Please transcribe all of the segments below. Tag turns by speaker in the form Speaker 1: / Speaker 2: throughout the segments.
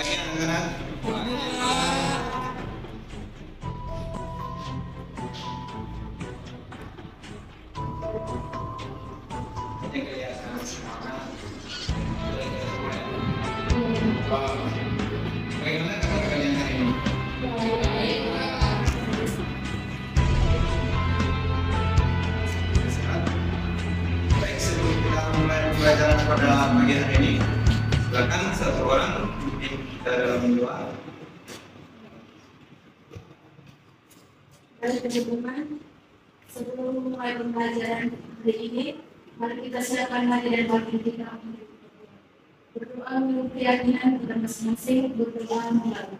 Speaker 1: lagi anak-anak. Ini kelihatan semangat. Bagaimana kabar kalian hari ini? Sehat? Baik, sebelum kita mulai pembelajaran pada pagi hari ini, silakan satu orang pimpin kita dalam doa.
Speaker 2: Dari teman-teman, sebelum mulai pembelajaran hari ini, mari kita siapkan hati dan batin kita untuk berdoa menurut keyakinan kita masing-masing, berdoa mengulang.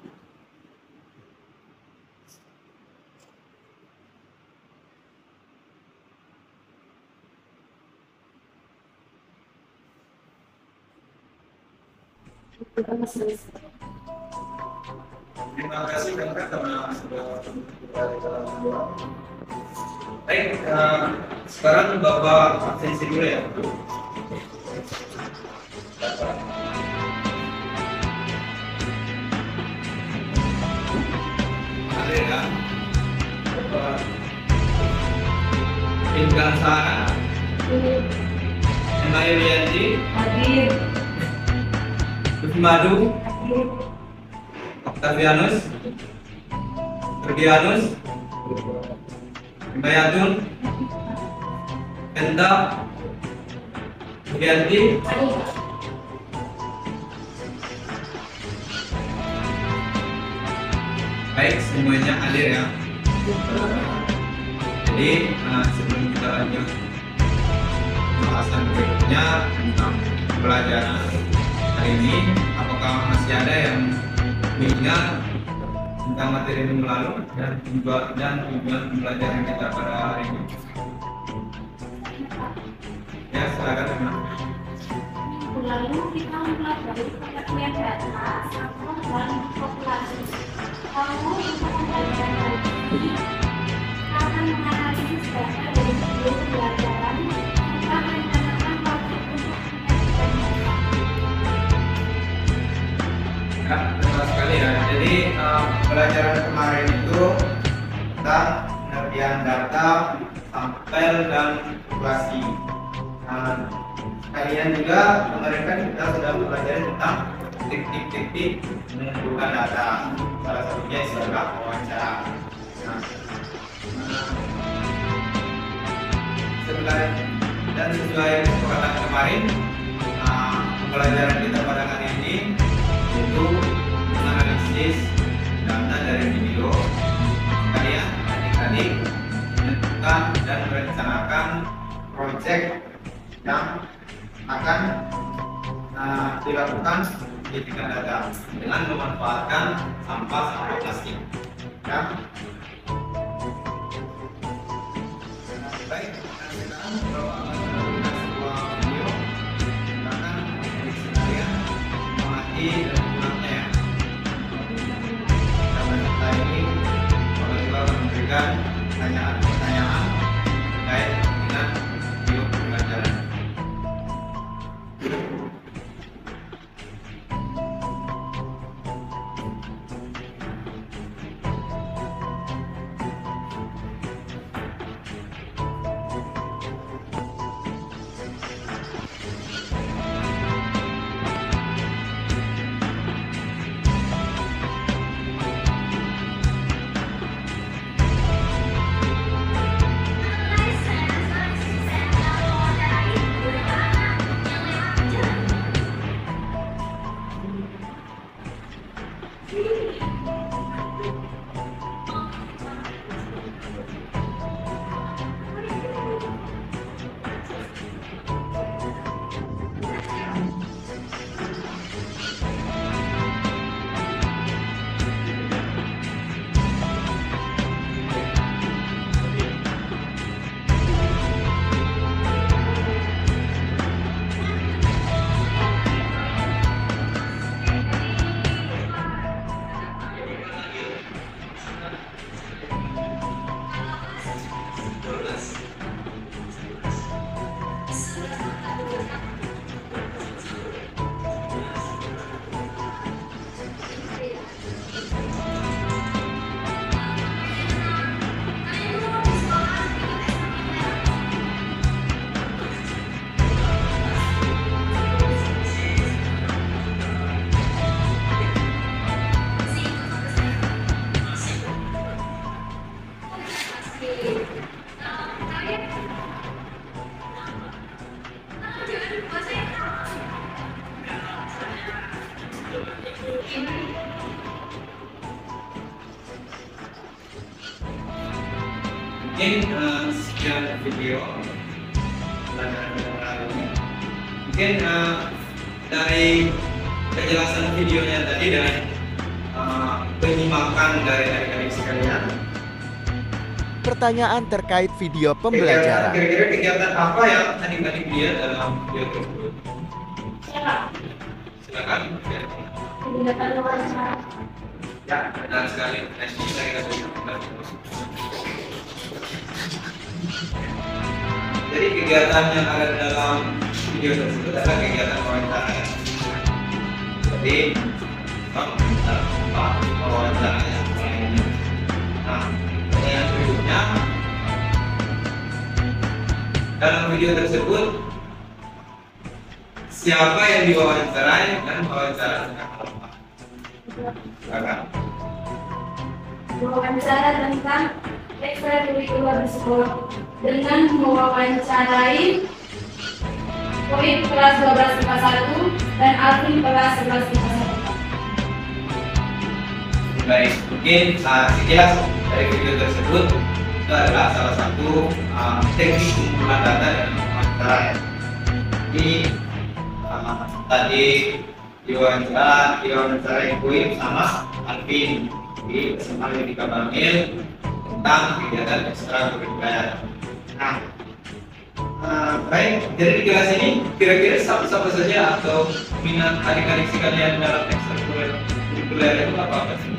Speaker 2: Berdoa masing-masing.
Speaker 1: Terima kasih Kak karena sudah kita dalam doa. Baik, sekarang Bapak absensi dulu ya. Ada ya. Bapak Intan Sarah, Emma Irianti,
Speaker 2: Hadir.
Speaker 1: Madu, Octavianus, Ferdianus, Bayatun, Enda, Yanti, baik semuanya hadir ya. Jadi sebelum kita lanjut pembahasan berikutnya tentang pelajaran hari ini, apakah masih ada yang ingat tentang materi minggu lalu dan tujuan pembelajaran kita pada hari ini? Ya, silakan teman.
Speaker 2: Lalu kita mempelajari pengertian data dan populasi. Kamu untuk pembelajaran hari ini akan menganalisis data dari video pembelajaran tentang rencanakan waktu untuk
Speaker 1: Ya, betul sekali ya. Jadi pelajaran kemarin itu tentang pengertian data, sampel dan populasi. Kalian juga kemarin kan kita sudah mempelajari tentang teknik-teknik mengumpulkan data. Salah satunya adalah wawancara. Sesuai kesepakatan kemarin, pembelajaran kita pada hari ini itu menganalisis data dari video. Kalian adik-adik menentukan dan merencanakan proyek yang akan dilakukan penelitian data dengan memanfaatkan sampah plastik. Ya. Baik, sekarang sebuah video akan kalian mengamati dan menggunakannya ya. Karena kita ini kalau juga memberikan pertanyaan-pertanyaan terkait dengan video pembelajaran. Mungkin sekian video mungkin dari penjelasan videonya tadi dan penyimakan dari adik-adik sekalian,
Speaker 3: Pertanyaan terkait video pembelajaran.
Speaker 1: kira-kira kegiatan apa yang adik-adik lihat dalam video tersebut? Silakan.
Speaker 2: Kegiatan wawancara.
Speaker 1: Ya, benar sekali. Next kita berikan. Jadi kegiatan yang ada dalam video tersebut adalah kegiatan wawancara. Jadi wawancara yang lainnya. Nah, pertanyaan berikutnya, dalam video tersebut siapa yang diwawancarai dan wawancara tentang apa? Silakan.
Speaker 2: Wawancara tentang ekstrakurikuler sekolah dengan mewawancarai Poin kelas 12 IPA 1 dan Alvin kelas 11 IPA 1.
Speaker 1: Baik, mungkin sekilas dari video tersebut itu adalah salah satu teknik kumpulan data dan wawancara. Jadi tadi diwawancarai Poin sama Alvin di SMA Medika Bangil tentang kegiatan ekstrakurikuler. Nah, baik, jadi di kelas ini kira-kira siapa saja atau minat adik-adik sekalian dalam ekstrakurikuler itu apa sih?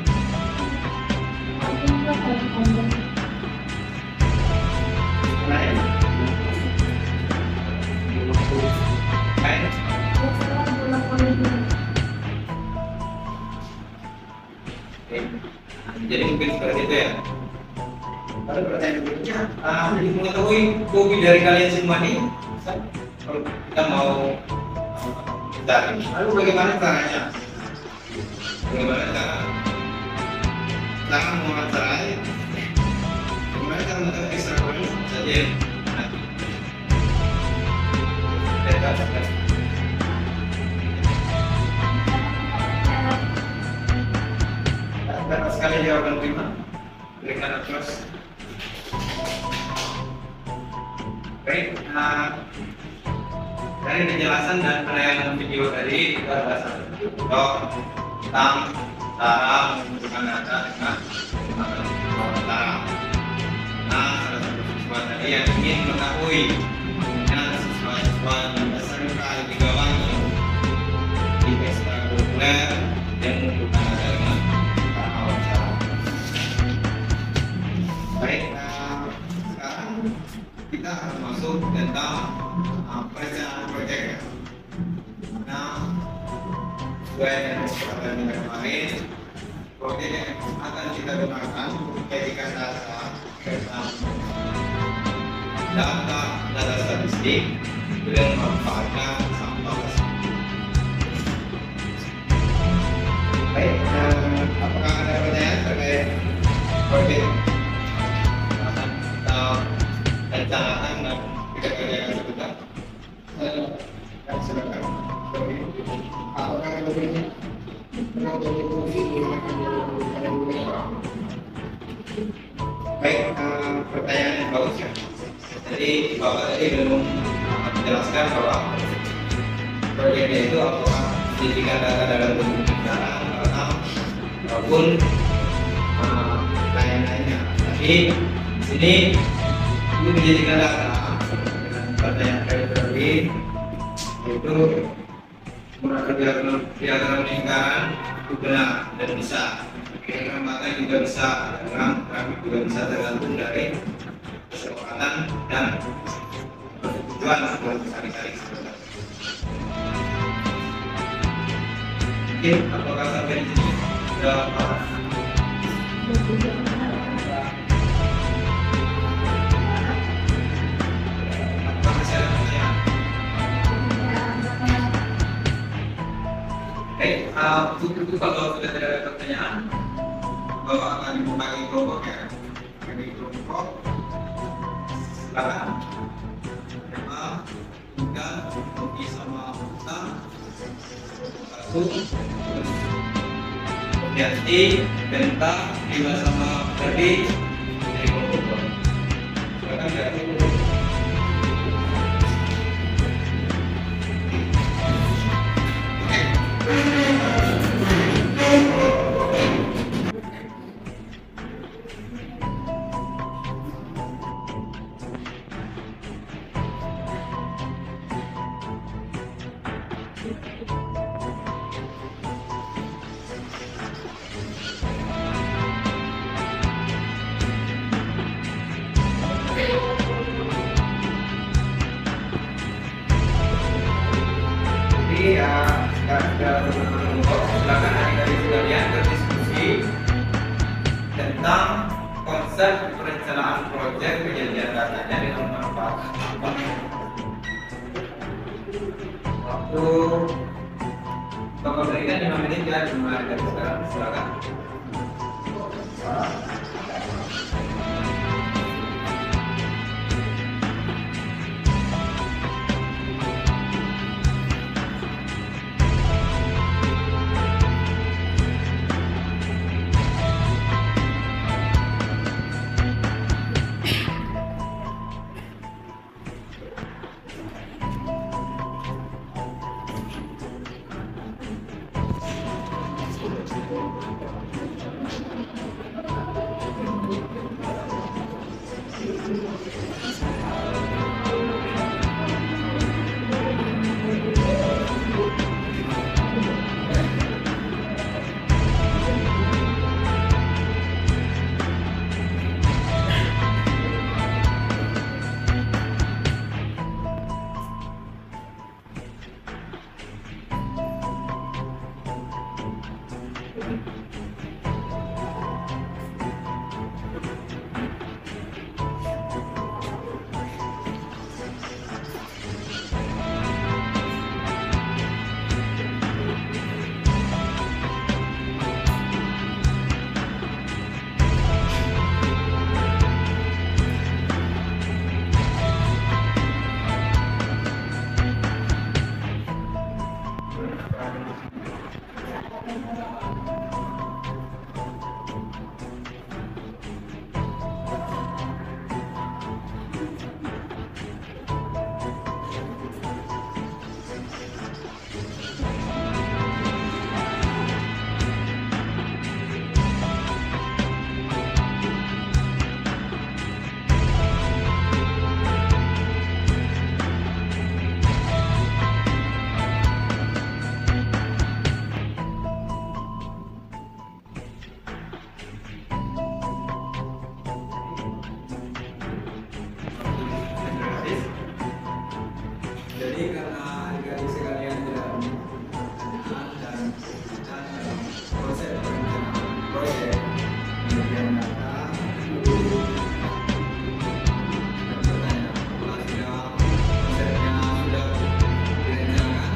Speaker 1: Lain? Lain? Oke. Jadi mungkin seperti itu ya. Lalu pertanyaan berikutnya, untuk mengetahui hobi dari kalian semua nih, kalau kita mau cari, lalu bagaimana caranya? Bagaimana cara mewawancarai? Bagaimana cara mengetahui ekstrakurikuler saja? Dapat sekali jawaban prima. Berikan aplaus. Baik, dari penjelasan dan penayangan video tadi kita adalah satu contoh tentang cara mengumpulkan data dengan wawancara. Nah, salah satu siswa tadi yang ingin mengetahui dengan siswa-siswa yang SMK di Gawangi di ekstrakurikuler yang mengumpulkan data dengan wawancara. Baik, sekarang kita akan masuk tentang perencanaan proyek. Nah, sesuai dengan kesepakatan kita kemarin, proyek yang akan kita gunakan menjadikan data tentang data statistik dengan memanfaatkan sampel. Baik, apakah ada pertanyaan terkait proyek perencanaan dan kerja yang sebentar? Silakan. Apakah lebihnya pernah jadi fungsi baik, pertanyaan yang bagus ya. Jadi Bapak tadi belum menjelaskan bahwa proyeknya itu apakah dijadikan data dalam bentuk bicara maupun lain-lainnya. Tapi di sini itu menjadikan data dengan pertanyaan kategori yaitu menggunakan diagram lingkaran itu benar dan bisa. Diagram mata juga bisa, diagram grafik juga bisa, tergantung dari kesepakatan dan tujuan buat cari-cari sebenarnya. Mungkin apakah sampai di sini sudah paham? Untuk itu kalau sudah tidak ada pertanyaan, bahwa akan membagi kelompok ya, bagi kelompok. Silakan. Tema, tinggal, hobi sama utang. Satu. Yati, Benta, Bima sama Ferdi dari kelompok 2. Silakan dari silakan adik-adik sekalian berdiskusi tentang konsep perencanaan proyek kejadian datanya dengan manfaat apa. Waktu Bapak berikan 5 menit ya, dimulai dari sekarang. Silakan. Jadi karena adik-adik sekalian tidak mengenal dan proses perencanaan proyek kemudian datang dan bertanya apakah sudah konsepnya sudah direncanakan.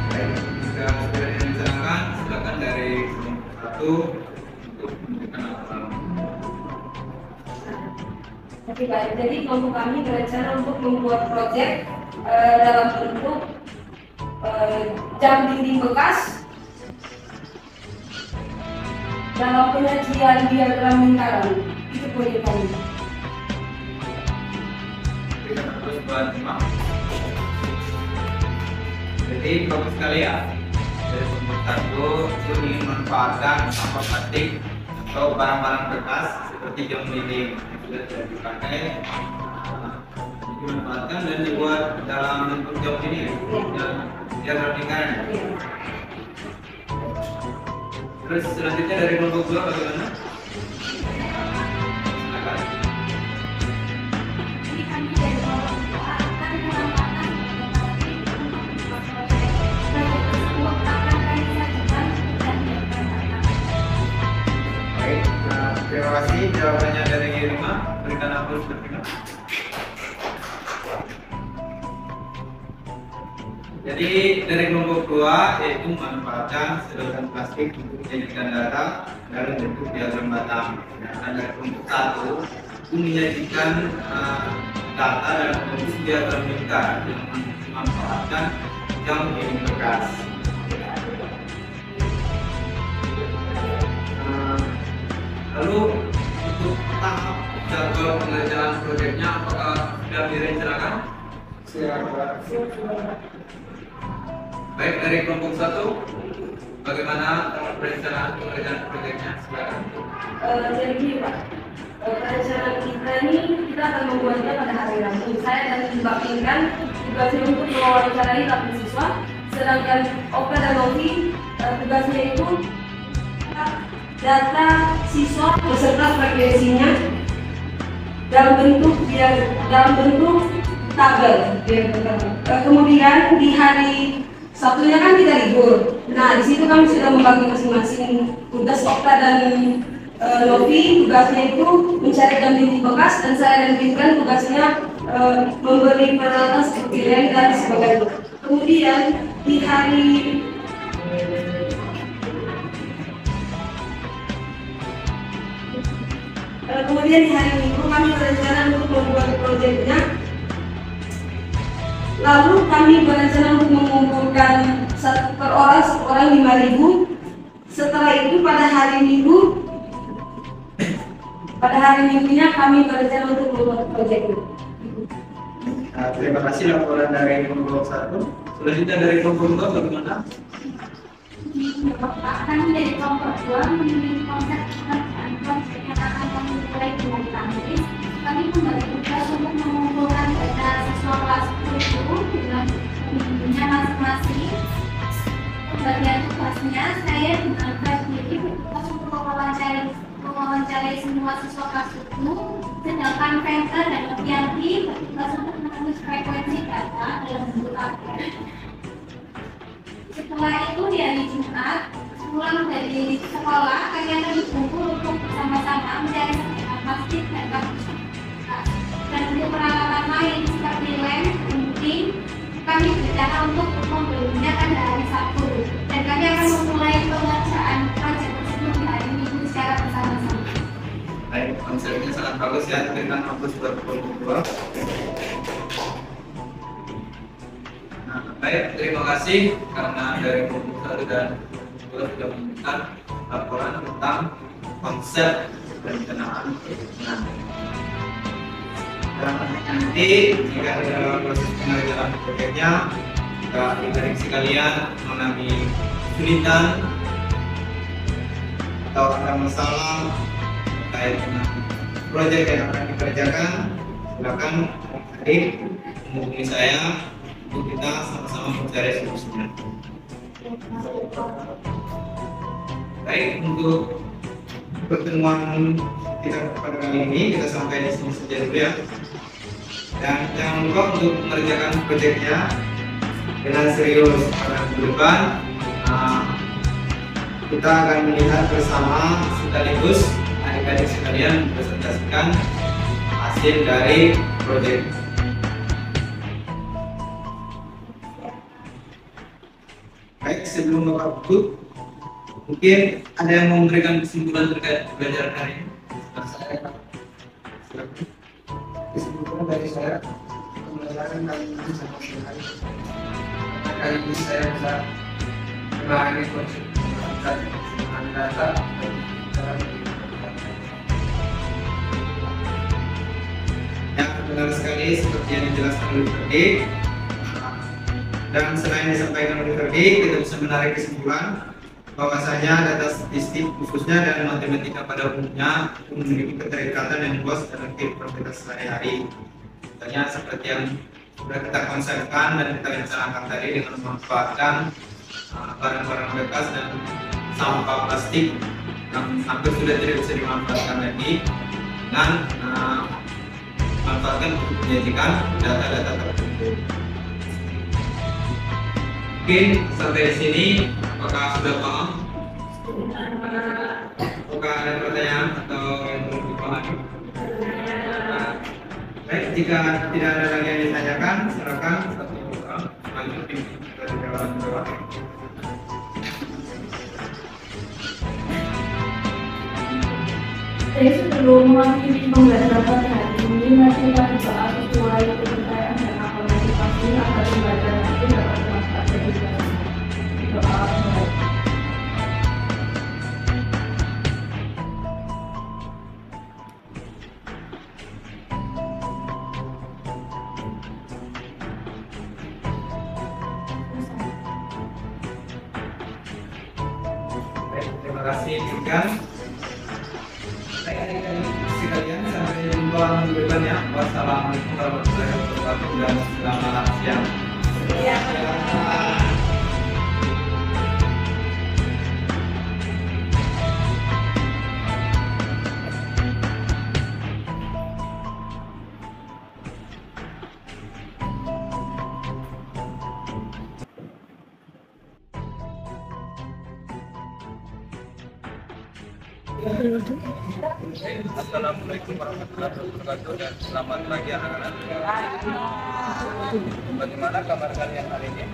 Speaker 1: Baik, jika sudah direncanakan silakan dari kelompok 1 untuk menunjukkan laporan.
Speaker 4: Oke baik, jadi kelompok kami berencana untuk membuat proyek dalam bentuk jam dinding bekas dalam penyajian diagram lingkaran. Itu proyek kami.
Speaker 1: Berikan terus buat Imam. Jadi bagus sekali ya. Dari kelompok 1 itu ingin memanfaatkan sampah plastik atau barang-barang bekas seperti jam dinding yang sudah tidak dipakai, dimanfaatkan dan dibuat dalam bentuk jam ini dan diagram lingkaran. Terus selanjutnya dari kelompok 2 bagaimana? Silakan.
Speaker 2: Jadi kami dari kelompok 2 akan menambahkan proyek tersebut akan kami sajikan dan direncanakan.
Speaker 1: Baik, terima kasih jawabannya dari Rima. Berikan aplaus untuk Rima. Jadi dari kelompok 2 yaitu memanfaatkan sedotan plastik untuk menjadikan data dalam bentuk diagram batang. Dan dari kelompok 1 itu menyajikan data dalam bentuk diagram lingkar dengan memanfaatkan jam dinding bekas. Lalu untuk tahap jadwal pengerjaan proyeknya apakah sudah direncanakan? Baik, dari kelompok 1, bagaimana perencanaan pengerjaan proyeknya? Silakan.
Speaker 4: Jadi gini Pak, perencanaan kita ini kita akan membuatnya pada hari Rabu. Saya akan membagikan tugasnya untuk mewawancarai 8 siswa, sedangkan Oka dan Novi tugasnya itu data siswa beserta frekuensinya dalam bentuk tabel. Kemudian di hari Sabtunya kan kita libur. Nah, di situ kami sudah membagi masing-masing tugas. Okta dan Novi tugasnya itu mencari jam dinding bekas, dan saya dan Vincent tugasnya memberi peralatan seperti lem dan sebagainya. Kemudian di hari Minggu kami berencana untuk membuat proyeknya. Lalu kami berencana untuk mengumpulkan per orang 5.000. Setelah itu pada hari Minggunya kami berencana untuk membuat proyek itu.
Speaker 1: Nah, terima kasih laporan dari kelompok 1. Selanjutnya dari kelompok 2 bagaimana?
Speaker 2: Kami dari kelompok 2 memiliki konsep pekerjaan proyek yang akan kami mulai dengan Kamis. Kami membagi tugas untuk mengumpulkan data siswa kelas 10 dengan minggunya masing-masing. Pembagian tugasnya, saya dengan Febri bertugas untuk mewawancarai semua siswa kelas 10, sedangkan Fenter dan Novianti bertugas untuk menulis frekuensi data dalam bentuk tabel. Setelah itu di hari Jumat, pulang dari sekolah, kami akan berkumpul untuk bersama-sama mencari sertifikat plastik dan kartu. Dan untuk peralatan lain seperti lem, gunting, kami berencana untuk membelinya pada hari Sabtu. Dan kami akan memulai pengerjaan proyek tersebut di hari Minggu secara bersama-sama.
Speaker 1: Baik, konsepnya sangat bagus ya, berikan fokus buat kelompok 2. Nah, baik, terima kasih karena dari kelompok 1 dan kelompok 2 sudah memberikan laporan tentang konsep perencanaan. Dan nanti jika ada proses pengerjaan proyeknya, jika interaksi kalian mengalami kesulitan atau ada masalah terkait dengan proyek yang akan dikerjakan, silakan hadir menghubungi saya untuk kita sama-sama mencari solusinya. Baik, untuk pertemuan kita pada kali ini kita sampai di sini saja dulu ya. Dan jangan lupa untuk mengerjakan proyeknya dengan serius karena ke depan kita akan melihat bersama sekaligus adik-adik sekalian mempresentasikan hasil dari proyek. Baik, sebelum Bapak tutup, mungkin ada yang mau memberikan kesimpulan terkait pembelajaran hari ini?
Speaker 5: Kesimpulan dari saya, pembelajaran kali ini sangat menarik. Kali ini saya bisa memahami konsep penggunaan data dalam
Speaker 1: Ya, benar sekali seperti yang dijelaskan oleh Ferdi. Dan selain disampaikan oleh Ferdi, kita bisa menarik kesimpulan bahwasanya data statistik khususnya dan matematika pada umumnya memiliki keterikatan yang luas dalam kehidupan kita sehari-hari. Misalnya seperti yang sudah kita konsepkan dan kita rencanakan tadi dengan memanfaatkan barang-barang bekas dan sampah plastik yang hampir sudah tidak bisa dimanfaatkan lagi dengan manfaatkan untuk menyajikan data-data tertentu. Mungkin sampai di sini, apakah sudah paham? Apakah ada pertanyaan atau yang belum dipahami? Baik, jika tidak ada lagi yang ditanyakan, silakan satu orang selanjutnya dari jalan-jalan.
Speaker 2: Jadi sebelum mengakhiri pembelajaran pada hari ini, masih kita bahas sesuai kepercayaan dan aktualisasi agar pembelajaran itu dapat bermanfaat bagi kita. Doa.
Speaker 1: kasih Mika. Adik-adik sekalian, sampai jumpa minggu depannya. Wassalamualaikum warahmatullahi wabarakatuh dan selamat siang.
Speaker 6: Assalamualaikum warahmatullahi wabarakatuh dan selamat pagi anak-anak. Bagaimana kabar kalian hari ini?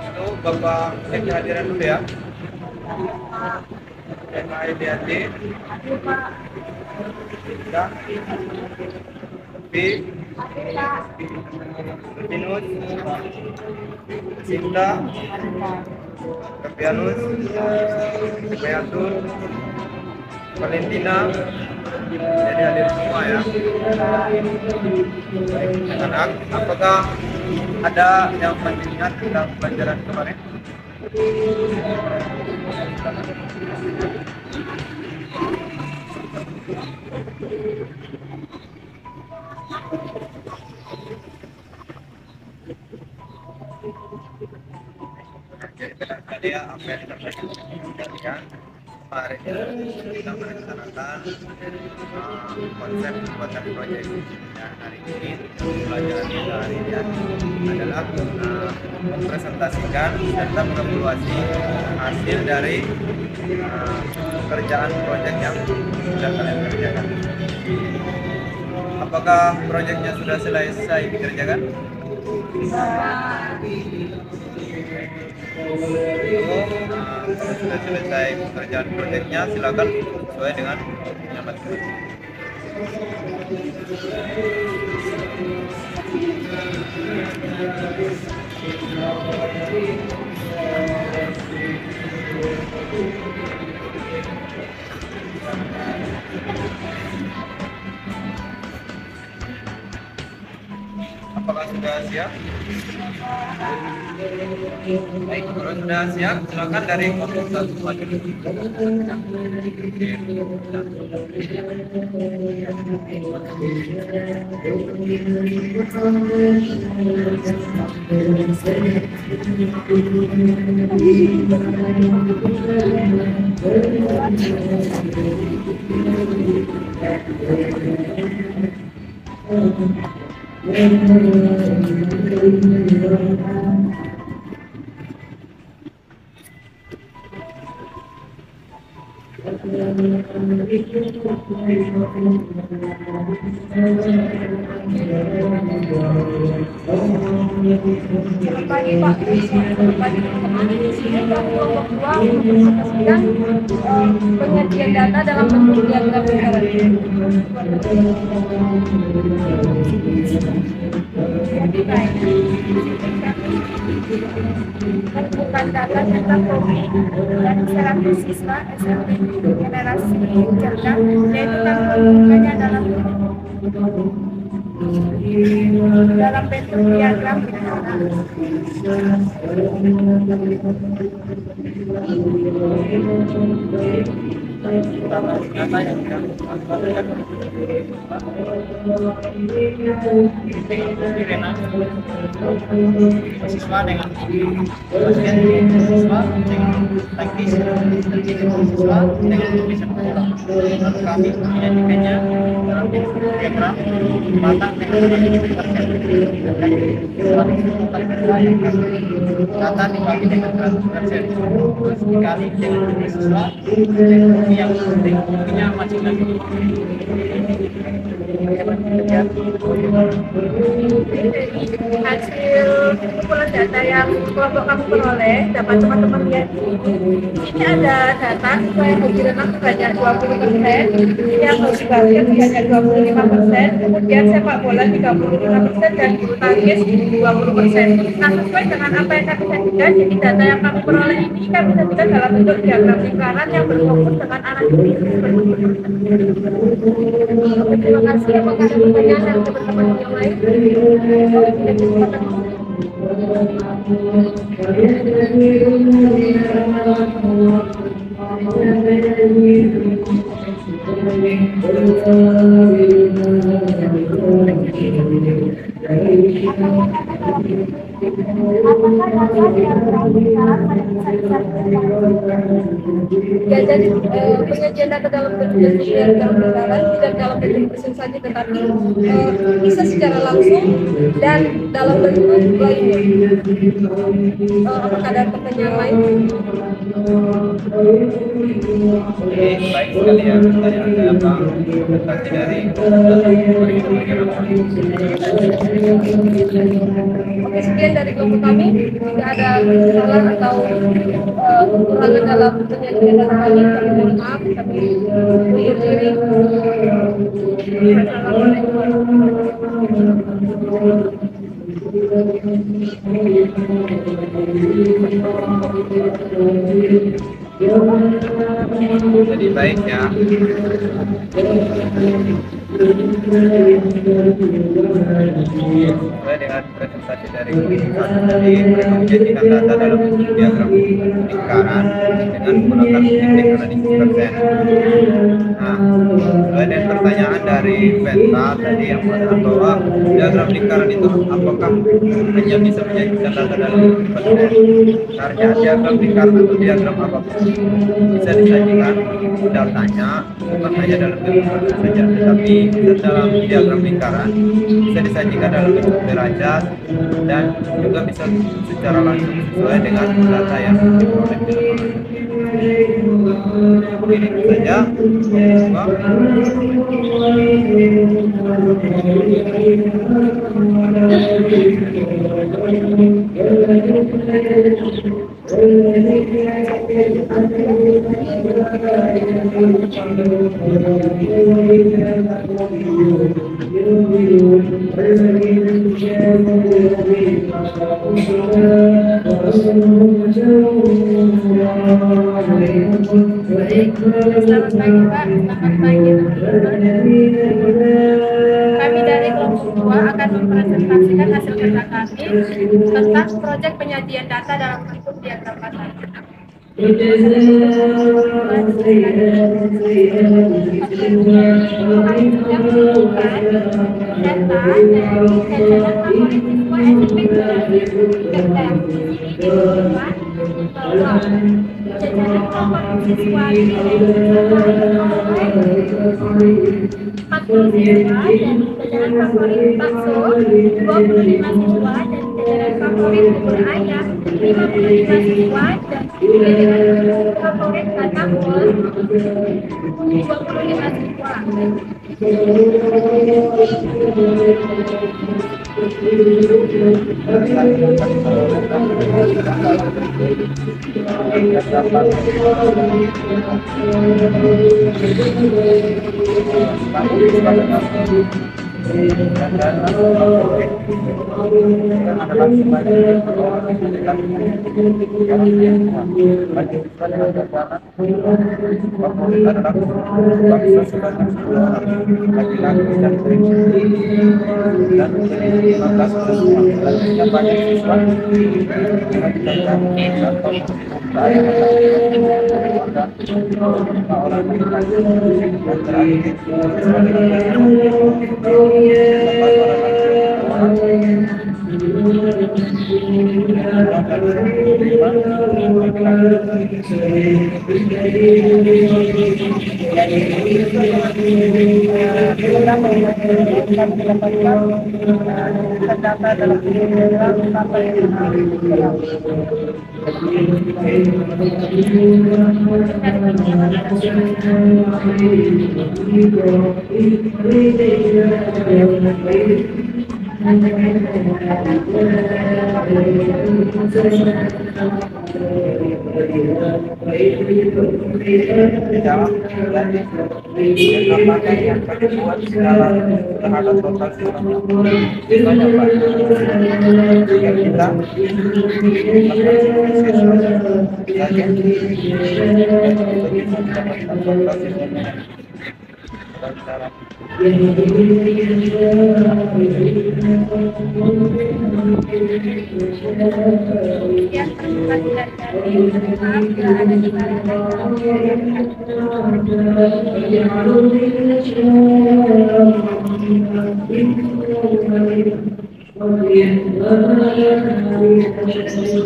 Speaker 6: Itu Bapak cek kehadiran dulu ya. MAEDAT B Binus Sinta Kapianus Bayatul Valentina, jadi hadir semua ya. Anak-anak, apakah ada yang masih ingat tentang pelajaran kemarin? Tadi ya, apa yang disampaikan kemarin kita merencanakan konsep pembuatan proyek. Dan hari ini pelajaran kita hari ini adalah mempresentasikan serta mengevaluasi hasil dari pekerjaan proyek yang sudah kalian kerjakan. Apakah proyeknya sudah selesai dikerjakan? Sudah selesai pekerjaan proyeknya, silakan sesuai dengan nyaman. Apakah sudah siap? Baik, kalau sudah siap, silakan dari kelompok 1 maju.
Speaker 7: Pagi Pak, pagi teman-teman, di sini kelompok 2 mempresentasikan penyajian data dalam bentuk diagram lingkaran. Menemukan data tentang COVID dan 100 siswa SMP generasi cerdas, yaitu kami membukanya dalam bentuk diagram lingkaran.
Speaker 6: Data yang siswa dengan pasien siswa dengan teknis siswa dengan bisa mengulang. Lalu kami menyajikannya dalam diagram mata dengan data dibagi dengan 100%. Terus dikali dengan siswa yang penting punya masing-masing.
Speaker 7: Hasil kumpulan data yang kelompok kami peroleh, dapat teman-teman lihat di sini. Ini ada data sesuai hobi renang sebanyak 20%, yang hobi basket sebanyak 25%, kemudian sepak bola 35%, dan bulu tangkis 20%. Nah, sesuai dengan apa yang kami sajikan, jadi data yang kami peroleh ini kami sajikan dalam bentuk diagram lingkaran yang berfokus dengan anak didik. Terima kasih. Apakah ada pertanyaan dari teman-teman yang lain? Ya, jadi penyajian data dalam bentuk dalam lingkaran tidak dalam bentuk mesin saja, tetapi bisa secara langsung dan dalam bentuk lainnya. Apakah ada pertanyaan lain?
Speaker 6: Oke, baik sekali ya pertanyaan saya Pak. Presentasi dari
Speaker 7: Oke, sekian dari kelompok kami. Tidak ada kesalahan atau kekurangan dalam penyajian data kami mohon maaf. Kami undur diri. Assalamualaikum warahmatullahi wabarakatuh.
Speaker 6: Jadi baik ya. Sesuai dengan presentasi dari Klinika, tadi mereka menjadikan data dalam bentuk diagram lingkaran dengan menggunakan teknik analisis persen. Nah, sesuai dengan pertanyaan dari Venta tadi yang mengatakan bahwa diagram lingkaran itu apakah hanya bisa menjadikan data dalam bentuk persen? Sebenarnya diagram lingkaran atau diagram apapun bisa disajikan datanya bukan hanya dalam bentuk persen saja, tetapi dalam diagram lingkaran bisa disajikan dalam bentuk derajat dan juga bisa secara langsung sesuai dengan data yang diperoleh di lapangan. Ini saja.
Speaker 7: Selamat pagi Pak, selamat pagi kami dari kelompok 2 akan mempresentasikan hasil kerja kami tentang proyek penyajian data dalam bentuk diagram pasar.
Speaker 6: Jawab lagi apakah yang terbuat segala terhadap total siswanya banyak Pak jika kita melakukan siswa saja mendapatkan total siswanya dan cara
Speaker 7: Yang pelajaran dari ada di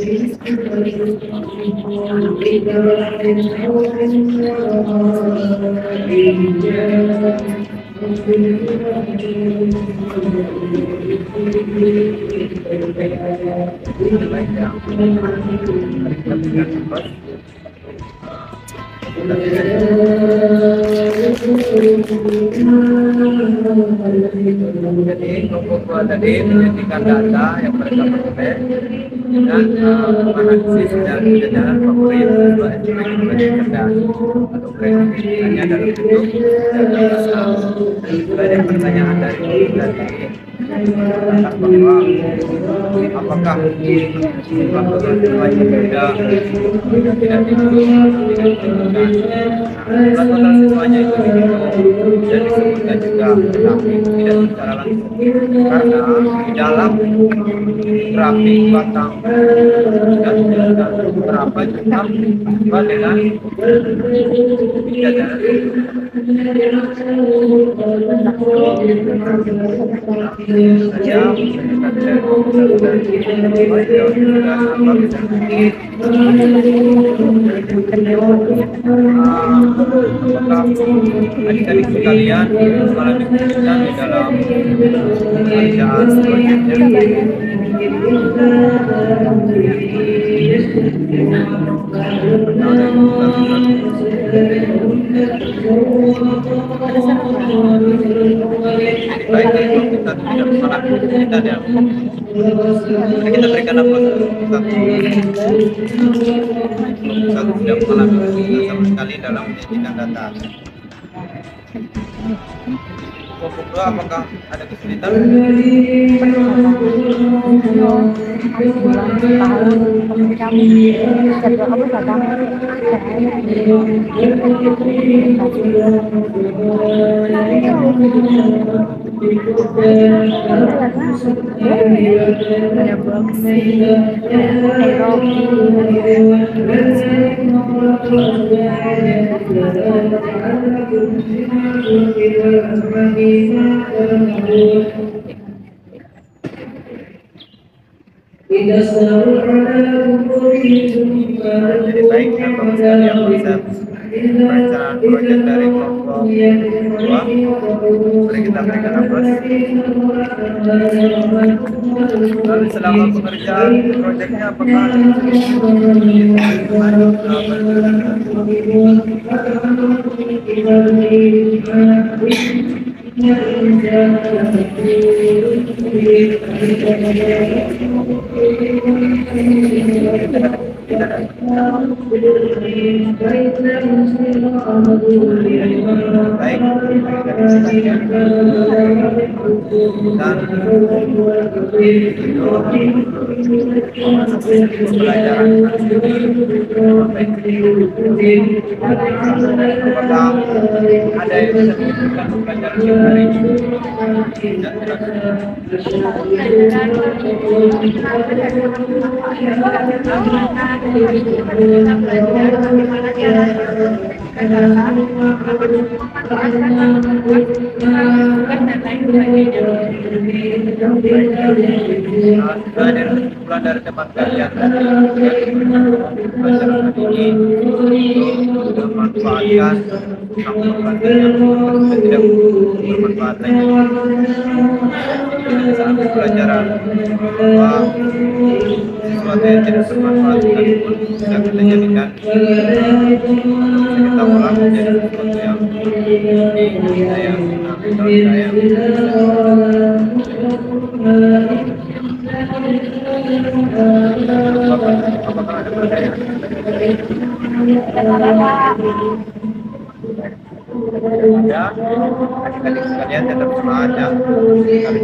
Speaker 6: Jadi kelompok dua tadi menjadikan data yang mereka peroleh dan menganalisis dan jajaran favorit siswa SMP Belajar Cerdas atau branding hanya dalam bentuk data pasal. Banyak pertanyaan dari tadi tentang bahwa apakah jumlah total siswanya tidak ditentukan. Jumlah total siswanya itu dihitung dan disebutkan juga, tetapi tidak secara langsung karena di dalam grafik batang sudah dijelaskan berapa jumlah siswa dengan jajaran adik-adik sekalian malah disebutkan di dalam pengerjaan proyeknya. Baik, kalau kita tidak semangat kita ada. Kita berikan aplaus satu tidak mengalami sama sekali dalam menyajikan data. Kelompok dua, apakah ada kesulitan? Jadi baik, sahabat sekalian, konsep perencanaan proyek dari kelompok 2 mari kita berikan aplaus. Lalu selama pengerjaan proyeknya apakah baik dan pembelajaran apakah ada yang bisa diberikan pelajaran hari ini? Dari tempat kalian pelajaran ini untuk memanfaatkan yang tidak bermanfaat lagi saat pelajaran bahwa sesuatu yang tidak bermanfaat pun bisa kita jadikan kita olah menjadi sesuatu yang yang aja kali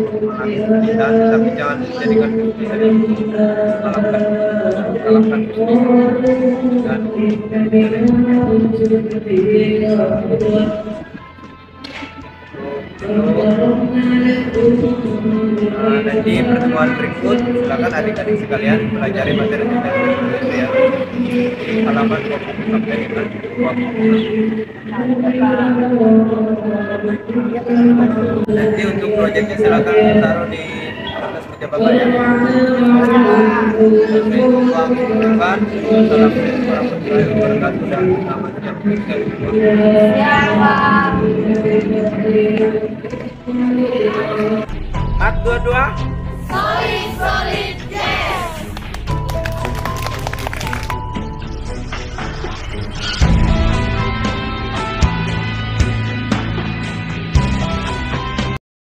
Speaker 6: kita, tapi jangan dijadikan bukti dari kalahkan dan nanti pertemuan berikut silakan adik-adik sekalian pelajari materi kita ya di halaman 20 sampai dengan 20. Nanti untuk proyeknya silakan taruh di atas meja bapak ya. Assalamualaikum warahmatullahi wabarakatuh dan selamat siang. Mat 22